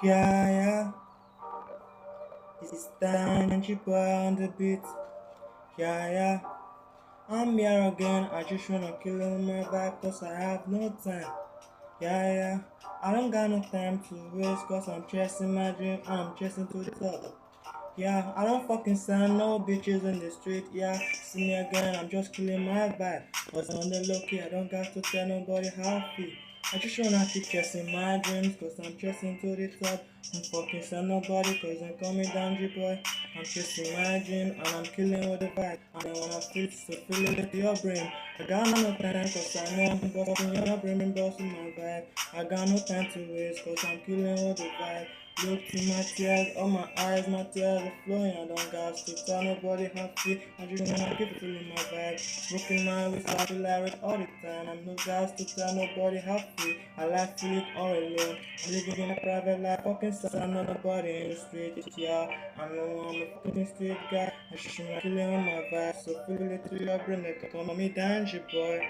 Yeah, yeah, it's Tangy Boy on the beat. Yeah, yeah, I'm here again. I just wanna kill on my vibe cause I have no time. Yeah, yeah, I don't got no time to waste cause I'm chasing my dream and I'm chasing to the top. Yeah, I don't fucking stand no bitches in the street. Yeah, see me again, I'm just killing my vibe. Cause on the low key, I don't got to tell nobody how I feel. I just wanna keep chasing my dreams, cause I'm chasing to the top. I'm fucking stand nobody, cause I'm coming down, G-boy. I'm chasing my dream, and I'm killing with the vibe. And I wanna feel so feel it with your brain. I got no time, cause I know I'm busting your brain, busting my vibe. I got no time to waste, cause I'm killing with the vibe. Look to my tears, all my eyes, my tears are flowing. I don't got to tell nobody how I feel. I just wanna keep feeling my vibe. Broken my wrist, I feel like it all the time. I'm no guys to tell nobody how I feel. I like feel it all alone. I'm living in a private life, fucking son, not nobody in the street. Yeah, I know I'm a fucking street guy. I just wanna kill it on my vibe. So feel it to your brain, like call me danger boy.